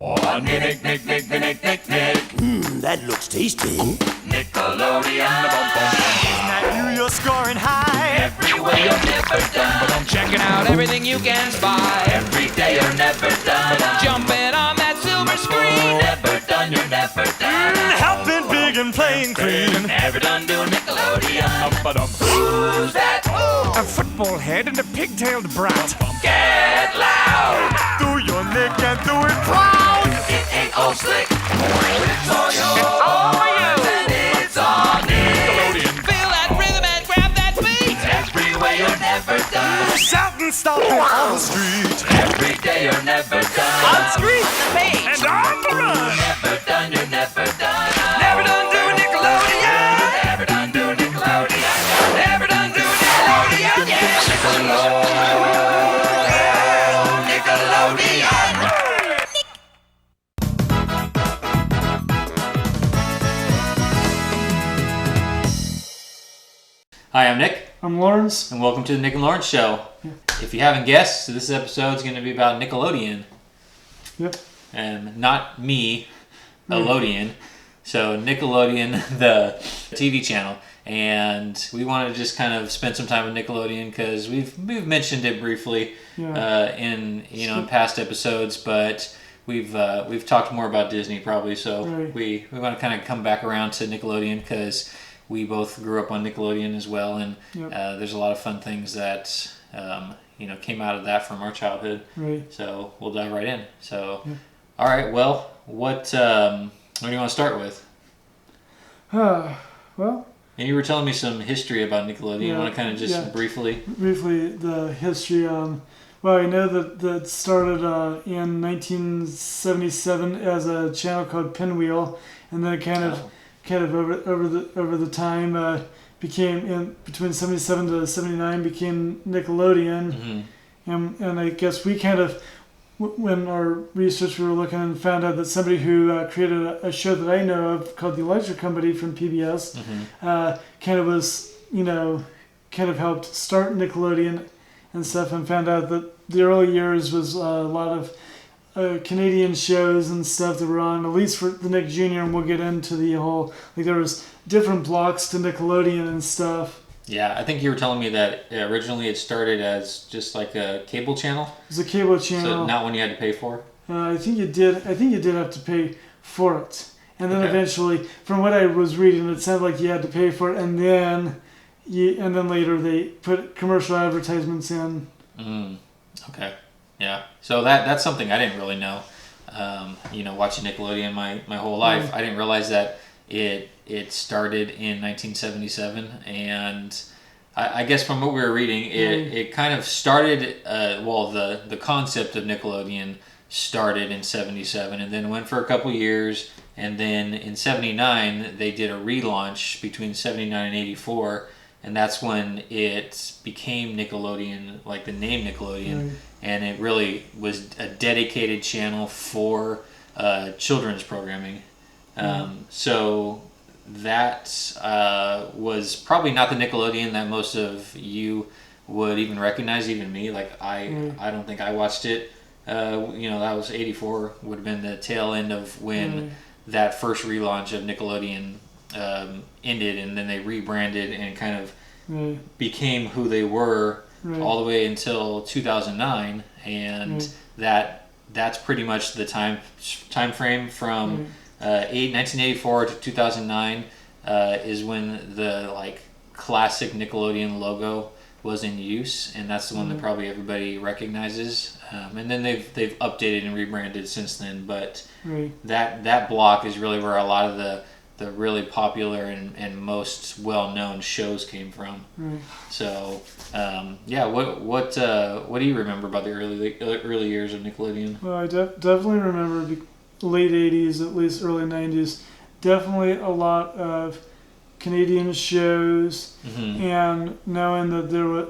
That looks tasty. Nickelodeon. Isn't that you? You're scoring high. Everywhere you're never done. Checking out everything you can spy. Every day you're never done. Jumping on that silver screen. Never done, you're never done. Helping big and playing clean. Never done doing Nickelodeon. Who's that? A football head and a pigtailed brat. Get loud. Do your Nick and do it proud. It ain't all slick. It's all yours. all for you. And it's all Nickelodeon. Feel that rhythm and grab that beat. Everywhere you're never done. Shout and stomping on the street. Every day you're never done. On street. On the page. And on the run. Never done, you're never done. Never done doing Nickelodeon. Never done doing Nickelodeon. Never done doing Nickelodeon. Nickelodeon. Hi, I'm Nick, I'm Lawrence. and welcome to the Nick and Lawrence Show. If you haven't guessed, this episode is going to be about Nickelodeon, Yep. and not me, Elodian. So Nickelodeon, the TV channel, and we wanted to just kind of spend some time with Nickelodeon because we've mentioned it briefly in past episodes, but we've talked more about Disney probably. So Right. we want to kind of come back around to Nickelodeon because we both grew up on Nickelodeon as well, and there's a lot of fun things that came out of that from our childhood. Right. So we'll dive right in. So, all right. Well, what do you want to start with? Well, And you were telling me some history about Nickelodeon. You want to kind of just briefly? briefly, the history. Well, I know that started in 1977 as a channel called Pinwheel, and then it kind of over the time became between 77 to 79 became Nickelodeon, and I guess we kind of when our research we were looking and found out that somebody who created a show that I know of called The Electric Company from PBS kind of was kind of helped start Nickelodeon and stuff, and found out that the early years was a lot of Canadian shows and stuff that were on, at least for the Nick Jr., and we'll get into the whole, like there was different blocks to Nickelodeon and stuff. Yeah, I think you were telling me that originally it started as just like a cable channel. It was a cable channel. So not one you had to pay for? I think you did have to pay for it. And then Okay. eventually, from what I was reading, it sounded like you had to pay for it, and then later they put commercial advertisements in. Okay. Yeah. So that's something I didn't really know. Watching Nickelodeon my whole life, I didn't realize that it started in 1977, and I guess from what we were reading, it kind of started. The concept of Nickelodeon started in 77, and then went for a couple years, and then in 79 they did a relaunch between 79 and 84. And that's when it became Nickelodeon, like the name Nickelodeon, and it really was a dedicated channel for children's programming. So that was probably not the Nickelodeon that most of you would even recognize, even me. Like I don't think I watched it. That was 84, would have been the tail end of when that first relaunch of Nickelodeon ended, and then they rebranded and kind of became who they were all the way until 2009, and that's pretty much the time frame from 1984 to 2009 is when the classic Nickelodeon logo was in use, and that's the one that probably everybody recognizes. And then they've updated and rebranded since then, but that block is really where a lot of the really popular and most well-known shows came from. So what do you remember about the early years of Nickelodeon? Well, I definitely remember the late 80s, at least early 90s. Definitely a lot of Canadian shows, and knowing that there were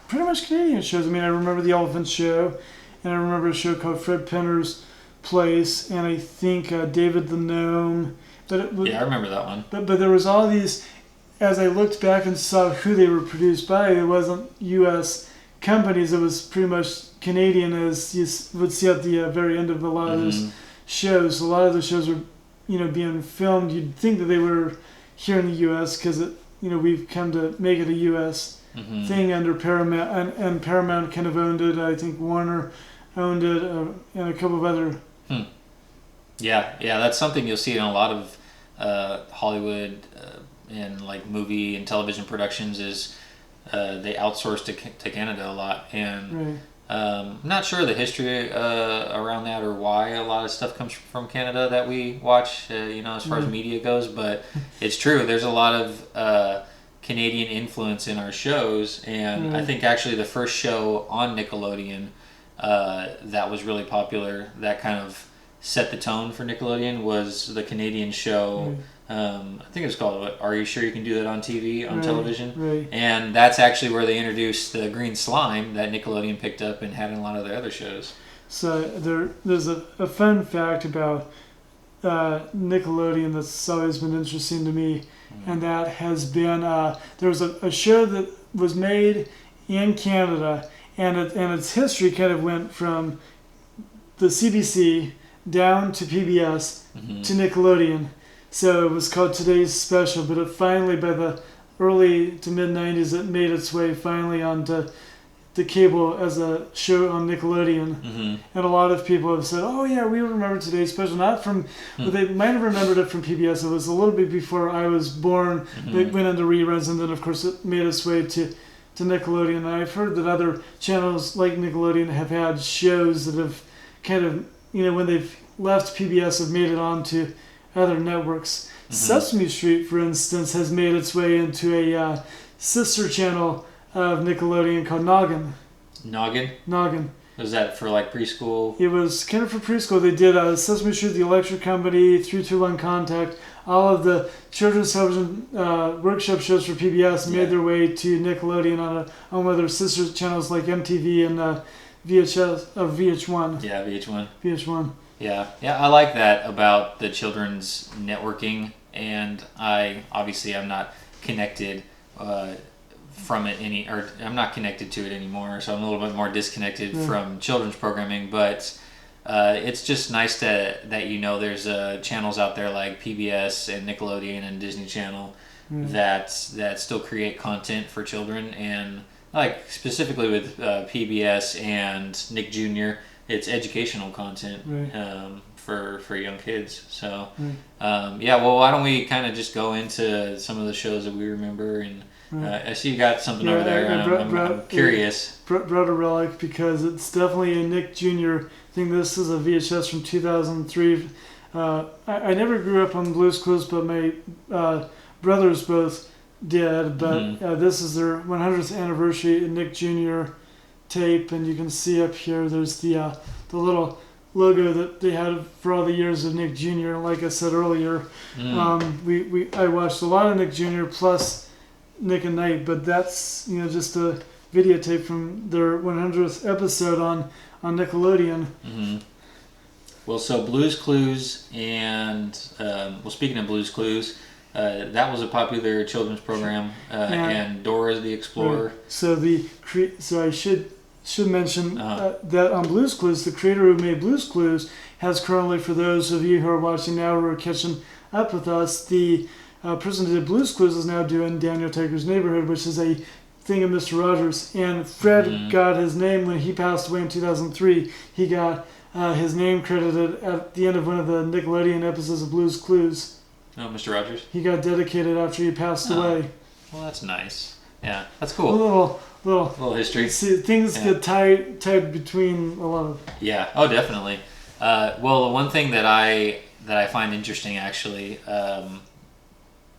pretty much Canadian shows. I mean, I remember The Elephant Show, and I remember a show called Fred Penner's Place, and I think David the Gnome. But I remember that one. But there was all these. As I looked back and saw who they were produced by, it wasn't U.S. companies. It was pretty much Canadian as you would see at the very end of a lot of those shows. A lot of those shows were, being filmed. You'd think that they were here in the U.S. because we've come to make it a U.S. thing under Paramount, and Paramount kind of owned it. I think Warner owned it, and a couple of other. Yeah, that's something you'll see in a lot of Hollywood and like movie and television productions is they outsource to Canada a lot, and I'm not sure the history around that or why a lot of stuff comes from Canada that we watch, as far as media goes, but it's true. There's a lot of Canadian influence in our shows, and I think actually the first show on Nickelodeon that was really popular, that kind of set the tone for Nickelodeon, was the Canadian show. I think it was called Are You Sure You Can Do That on TV, on television? Right. And that's actually where they introduced the green slime that Nickelodeon picked up and had in a lot of their other shows. So there's a fun fact about Nickelodeon that's always been interesting to me, and that has been there was a show that was made in Canada, and its history kind of went from the CBC down to PBS to Nickelodeon. So it was called Today's Special, but it finally, by the early to mid 90s, it made its way finally onto the cable as a show on Nickelodeon. And a lot of people have said, oh yeah, we remember Today's Special, not from, well, they might have remembered it from PBS. It was a little bit before I was born. It went into reruns, and then of course it made its way to Nickelodeon. And I've heard that other channels like Nickelodeon have had shows that have kind of, when they've left PBS, have made it onto other networks. Sesame Street, for instance, has made its way into a sister channel of Nickelodeon called Noggin. Noggin. Was that for like preschool? It was kind of for preschool. They did Sesame Street, The Electric Company, 321 Contact. All of the children's television workshop shows for PBS made their way to Nickelodeon on one of their sister channels like MTV and VH1. Yeah, VH1. VH1. Yeah, I like that about the children's networking, and I'm not connected from it I'm not connected to it anymore, so I'm a little bit more disconnected from children's programming, but it's just nice that there's channels out there like PBS and Nickelodeon and Disney Channel that still create content for children, and like specifically with PBS and Nick Jr., it's educational content for young kids. So, well, why don't we kind of just go into some of the shows that we remember? And I see you got something over there, and I'm curious. Brought a relic because it's definitely a Nick Jr. thing. This is a VHS from 2003. I never grew up on Blue's Clues, but my brothers both did. But this is their 100th anniversary Nick Jr. tape, and you can see up here there's the little logo that they had for all the years of Nick Jr. Like I said earlier, I watched a lot of Nick Jr. plus Nick and Night, but that's just a videotape from their 100th episode on Nickelodeon. Well, so Blue's Clues and speaking of Blue's Clues, that was a popular children's program, and Dora the Explorer. So I should mention that on Blue's Clues, the creator who made Blue's Clues has currently, for those of you who are watching now or are catching up with us, the person who did Blue's Clues is now doing Daniel Tiger's Neighborhood, which is a thing of Mr. Rogers. And Fred got his name when he passed away in 2003. He got his name credited at the end of one of the Nickelodeon episodes of Blue's Clues. Oh, Mr. Rogers? He got dedicated after he passed away. Well, that's nice. Yeah, that's cool. A little history. See, things get tied between a lot of. Yeah. Oh, definitely. Well, the one thing that I find interesting actually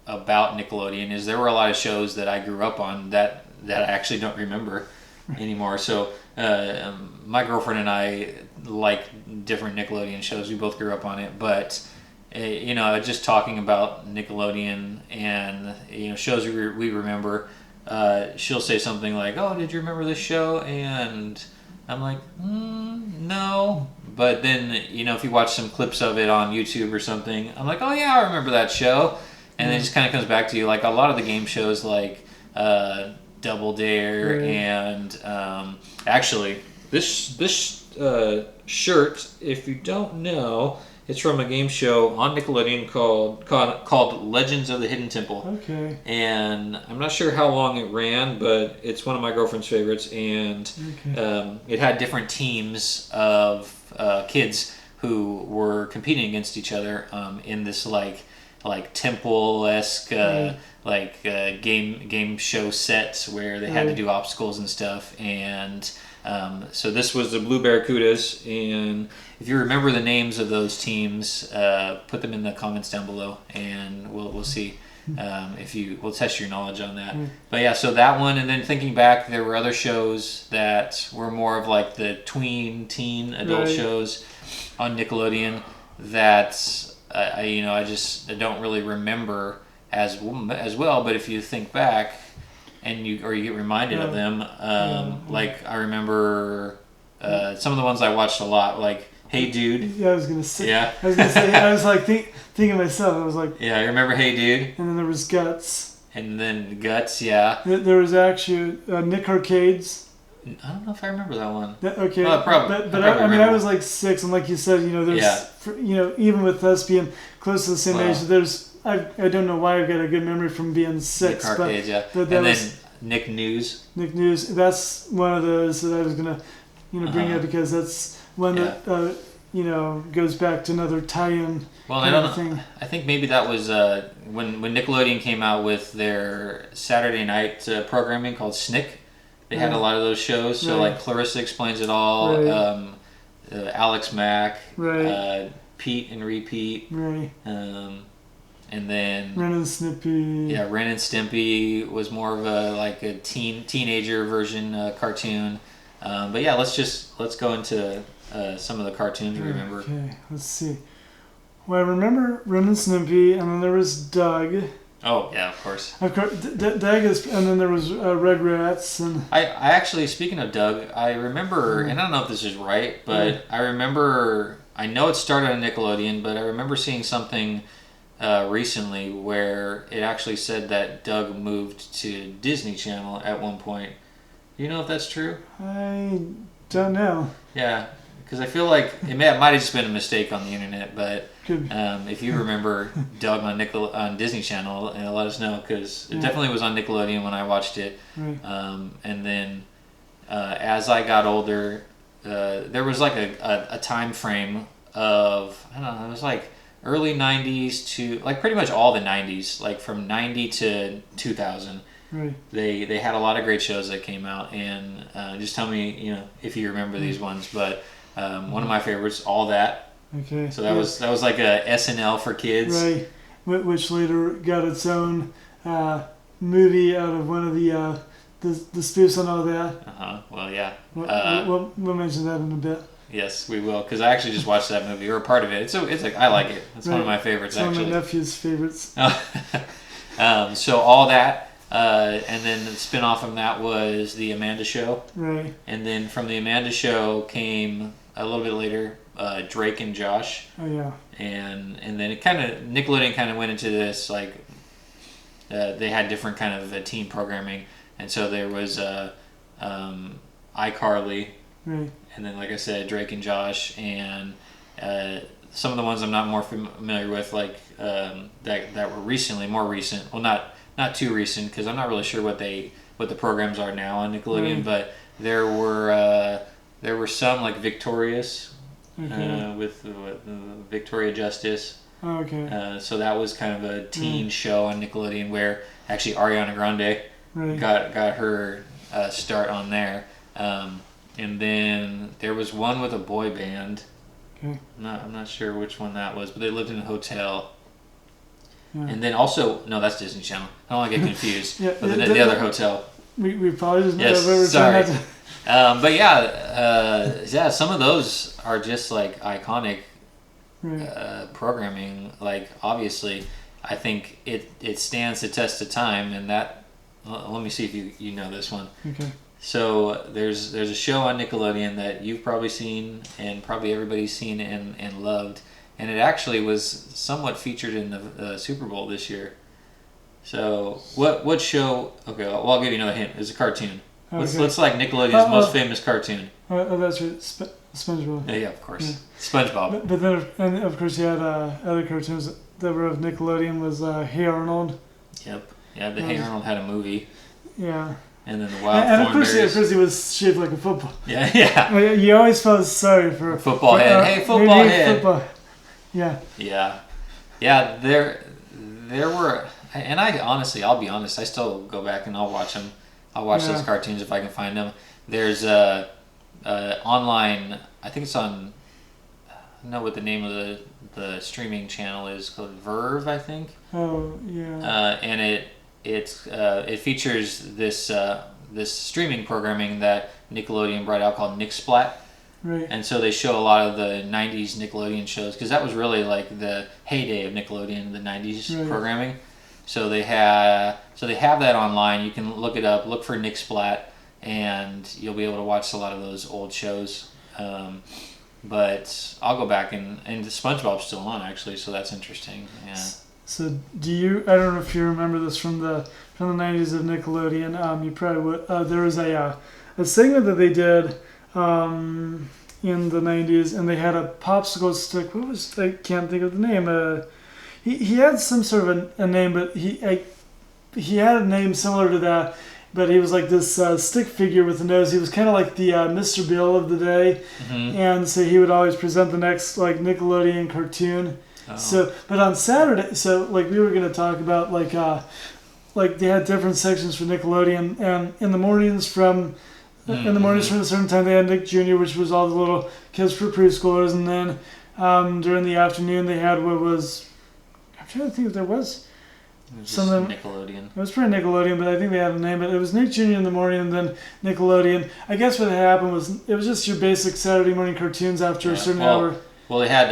about Nickelodeon is there were a lot of shows that I grew up on that I actually don't remember anymore. So my girlfriend and I like different Nickelodeon shows. We both grew up on it, but just talking about Nickelodeon and shows we remember. She'll say something like, "Oh, did you remember this show?" And I'm like, "No." But then, if you watch some clips of it on YouTube or something, I'm like, "Oh yeah, I remember that show." And then it just kind of comes back to you, like a lot of the game shows, like Double Dare, and actually, This shirt, if you don't know, it's from a game show on Nickelodeon called Legends of the Hidden Temple. Okay. And I'm not sure how long it ran, but it's one of my girlfriend's favorites. And it had different teams of kids who were competing against each other in this like temple-esque game show sets where they had to do obstacles and stuff. And so this was the Blue Barracudas, and if you remember the names of those teams, put them in the comments down below, and we'll see if we'll test your knowledge on that. But yeah, so that one, and then thinking back, there were other shows that were more of like the teen adult shows on Nickelodeon that I don't really remember as well. But if you think back, and you get reminded of them, like I remember some of the ones I watched a lot, like Hey Dude. Yeah, I was gonna say. Yeah. I was like thinking myself. I was like. Yeah, I remember Hey Dude. And then there was Guts. And then Guts, yeah. There was actually Nick Arcades. I don't know if I remember that one. Okay. Well, but I was like 6, and like you said, there's even with us being close to the same age, I don't know why I've got a good memory from being 6. Nick Arcades, yeah. But and then Nick News. Nick News. That's one of those that I was gonna bring up because that's one that goes back to another tie-in. Well, I don't know. I think maybe that was when Nickelodeon came out with their Saturday night programming called Snick. They had a lot of those shows. So like Clarissa Explains It All, Alex Mack, Pete and Repeat, and then Ren and Snippy. Yeah, Ren and Stimpy was more of a teenager version cartoon. But yeah, let's go into some of the cartoons we remember. Okay, let's see. Well, I remember Ren and Snippy, and then there was Doug. Oh yeah, of course. Doug is, and then there was Rugrats, and I actually, speaking of Doug, I remember, and I don't know if this is right, but I remember, I know it started on Nickelodeon, but I remember seeing something recently where it actually said that Doug moved to Disney Channel at one point. Do you know if that's true? I don't know. Yeah, because I feel like it might have just been a mistake on the internet, but if you remember Doug on Disney Channel, let us know, because it definitely was on Nickelodeon when I watched it. And then as I got older, there was like a time frame of, I don't know, it was like early 90s to like pretty much all the 90s, like from 90 to 2000. They had a lot of great shows that came out, and just tell me if you remember these ones, but one of my favorites, All That. Okay. So that was like a SNL for kids. Right. Which later got its own movie out of one of the spoofs on All That. Well, yeah. We'll mention that in a bit. Yes, we will, because I actually just watched that movie, or a part of it. It's like, I like it. It's one of my favorites, it's actually. One of my nephew's favorites. So All That, and then the spin-off from that was The Amanda Show. Right. And then from The Amanda Show came, a little bit later, Drake and Josh. Oh, yeah. And then Nickelodeon kind of went into this, like, they had different kind of teen programming. And so there was iCarly. Right. And then, like I said, Drake and Josh, and some of the ones I'm not more familiar with, like that were more recent. Well, not too recent, because I'm not really sure what the programs are now on Nickelodeon. But there were some like Victorious, with Victoria Justice. Oh, okay. So that was kind of a teen show on Nickelodeon where actually Ariana Grande got her start on there. And then there was one with a boy band. Okay. I'm not sure which one that was, but they lived in a hotel. Yeah. And then also, no, that's Disney Channel. I don't want to get confused. But the other hotel. We probably just yes, sorry. But yeah, some of those are just like iconic programming. Like, obviously, I think it stands the test of time, and that. Let me see if you know this one. Okay. So there's a show on Nickelodeon that you've probably seen, and probably everybody's seen and loved, and it actually was somewhat featured in the Super Bowl this year. So what show? Okay, well, I'll give you another hint. It's a cartoon. What's like Nickelodeon's most famous cartoon? That's right, SpongeBob. Yeah, of course. SpongeBob. But then, and of course, you had other cartoons that were of Nickelodeon. Was Hey Arnold. Yep. Yeah, the Hey Arnold had a movie. Yeah. And then the Wild And of Thornberrys. course, he was shaped like a football. Yeah. You always felt sorry for Football head. Hey, football head. Football. Yeah. Yeah. There were, and I honestly, I'll be honest, I still go back and I'll watch them. I'll watch those cartoons if I can find them. There's online. I think it's on. I don't know what the name of the streaming channel is, called Verve, I think. Oh yeah. And it features this streaming programming that Nickelodeon brought out called Nick Splat. Right. And so they show a lot of the 90s Nickelodeon shows, because that was really like the heyday of Nickelodeon, the 90s programming. So they have that online. You can look it up, look for Nick Splat, and you'll be able to watch a lot of those old shows. But I'll go back and SpongeBob's still on, actually, so that's interesting. Yeah. So I don't know if you remember this from the 90s of Nickelodeon. You probably would. There was a segment that they did in the 90s, and they had a popsicle stick. I can't think of the name. He had some sort of a name, but he had a name similar to that. But he was like this stick figure with a nose. He was kind of like the Mr. Bill of the day, and so he would always present the next like Nickelodeon cartoon. Oh. So, but on Saturday, like we were going to talk about like they had different sections for Nickelodeon, and in the mornings from a certain time they had Nick Jr., which was all the little kids for preschoolers, and then during the afternoon they had what was, I'm trying to think if there was. Something Nickelodeon. It was pretty Nickelodeon, but I think they had a name. But it was Nick Jr. in the morning, and then Nickelodeon. I guess what happened was it was just your basic Saturday morning cartoons after a certain hour. Well, they had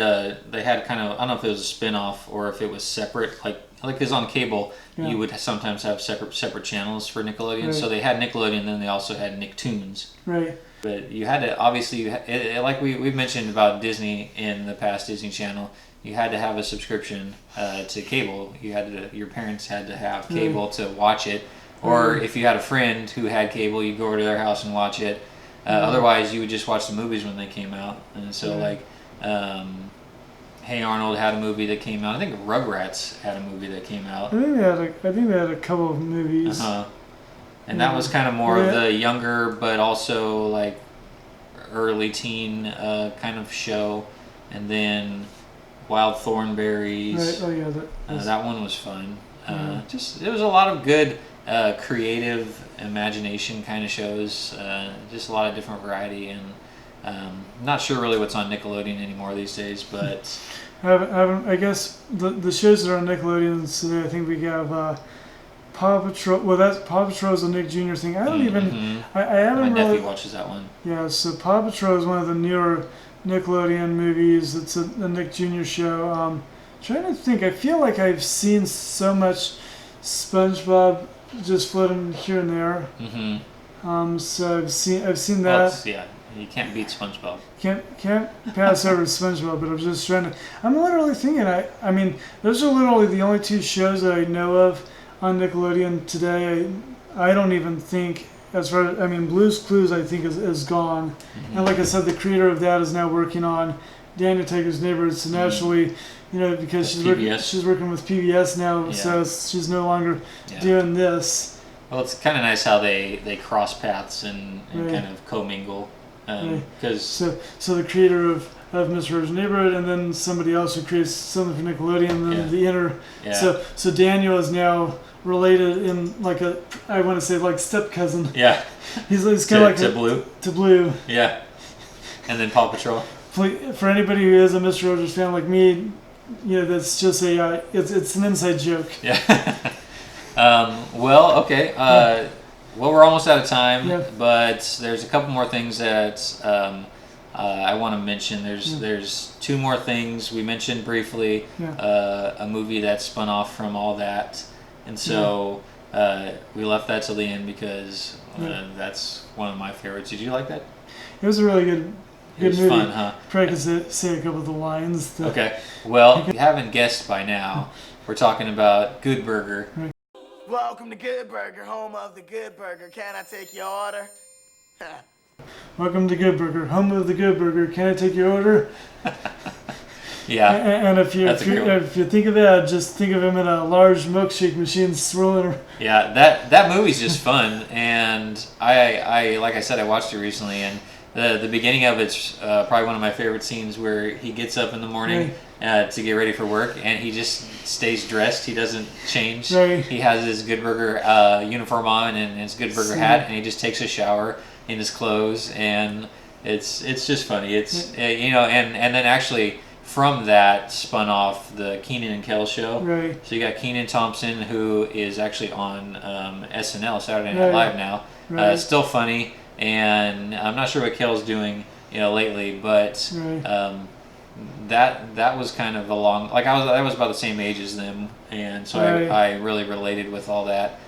kind of, I don't know if it was a spin-off or if it was separate. Like because on cable you would sometimes have separate channels for Nickelodeon. Right. So they had Nickelodeon, then they also had Nicktoons. Right. But you had to obviously like we've mentioned about Disney in the past, Disney Channel. You had to have a subscription to cable. Your parents had to have cable to watch it, or if you had a friend who had cable, you'd go over to their house and watch it. Otherwise, you would just watch the movies when they came out. And so, like, Hey Arnold had a movie that came out. I think Rugrats had a movie that came out. I think they had a couple of movies. And that was kind of more of the younger, but also like early teen kind of show. And then Wild Thornberries. Right. Oh yeah, that one was fun. It was a lot of good creative imagination kind of shows. Just a lot of different variety, and not sure really what's on Nickelodeon anymore these days, but I guess the shows that are on Nickelodeon today, I think we have Paw Patrol. Well, Paw Patrol is a Nick Jr. thing. I don't even. I haven't My really. nephew watches that one. Yeah, so Paw Patrol is one of the newer Nickelodeon movies. It's a Nick Jr. show. Trying to think. I feel like I've seen so much SpongeBob just floating here and there. So I've seen that. Yeah, you can't beat SpongeBob. Can't pass over SpongeBob, but I'm just trying to. I'm literally thinking. I mean, those are literally the only two shows that I know of on Nickelodeon today. I don't even think. As far as, I mean, Blue's Clues, I think is gone, and like I said, the creator of that is now working on Daniel Tiger's Neighborhood. So naturally, because she's working with PBS now, so she's no longer doing this. Well, it's kind of nice how they cross paths and kind of commingle, because so the creator of Mr. Rogers' Neighborhood, and then somebody else who creates something for Nickelodeon, and then the inner. Yeah. So Daniel is now related in like I want to say like step cousin. Yeah. He's kind of like to Blue. To Blue. Yeah. And then Paw Patrol. For anybody who is a Mr. Rogers fan like me, that's just it's an inside joke. Yeah. Well, okay. Well, we're almost out of time, but there's a couple more things that I want to mention. There's two more things we mentioned briefly. A movie that spun off from all that, and so we left that till the end because that's one of my favorites. Did you like that? It was a really good movie. Fun, huh? Probably could say a couple of the lines. Okay. Well, if you haven't guessed by now, we're talking about Good Burger. Welcome to Good Burger, home of the Good Burger. Can I take your order? Welcome to Good Burger, home of the Good Burger. Can I take your order? Yeah. And if you think of that, just think of him in a large milkshake machine swirling. Yeah, that movie's just fun, and I like I said, I watched it recently, and the beginning of it's probably one of my favorite scenes where he gets up in the morning to get ready for work, and he just stays dressed. He doesn't change. Right. He has his Good Burger uniform on and his Good Burger hat, and he just takes a shower in his clothes, and it's just funny. It's and then actually from that spun off the Keenan and Kel show. Right. So you got Keenan Thompson, who is actually on SNL, Saturday Night Live now. Right. Still funny, and I'm not sure what Kel's doing, lately, but that was kind of along. Like I was about the same age as them, and so I really related with all that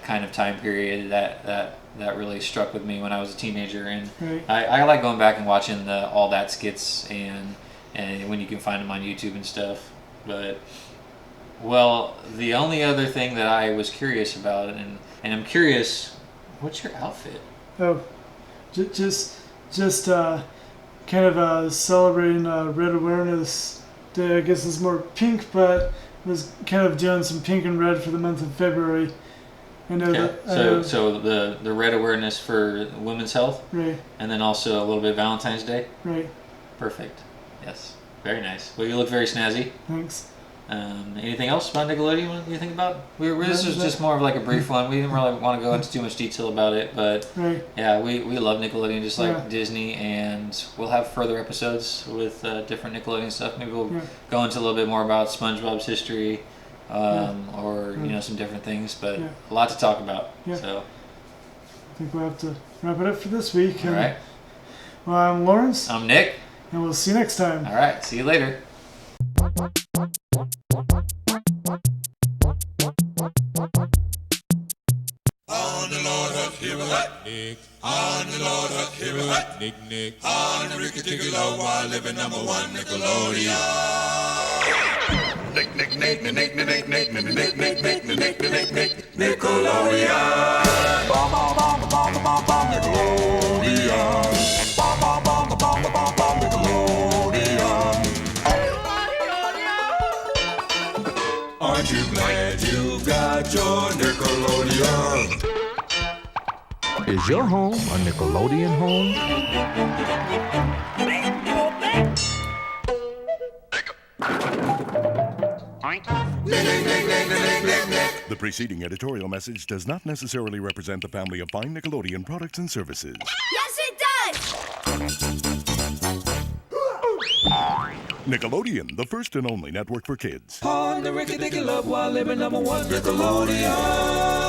kind of time period. That really struck with me when I was a teenager, and I like going back and watching all that skits and when you can find them on YouTube and stuff. But the only other thing that I was curious about, and I'm curious, what's your outfit? Oh, just kind of celebrating Red Awareness Day. I guess it's more pink, but was kind of doing some pink and red for the month of February. I know that. So the red awareness for women's health, right, and then also a little bit of Valentine's Day. Right. Perfect. Yes. Very nice. Well, you look very snazzy. Thanks. Anything else about Nickelodeon you think about? This was just more of like a brief one. We didn't really want to go into too much detail about it, but yeah, we love Nickelodeon just like Disney, and we'll have further episodes with different Nickelodeon stuff. Maybe we'll go into a little bit more about SpongeBob's history, or some different things, but a lot to talk about. Yeah. So I think we'll have to wrap it up for this week. All right. Well, I'm Lawrence. I'm Nick. And we'll see you next time. All right. See you later. On the Lord of Nick. On the Lord of Nick. On the Ricky Ticky Low while living number one Nickelodeon. Nickelodeon. Aren't you glad you got your Nickelodeon? Is your home a Nickelodeon home? The preceding editorial message does not necessarily represent the family of fine Nickelodeon products and services. Yes, it does! Nickelodeon, the first and only network for kids. On the Ricky Dicky Love while living number one Nickelodeon.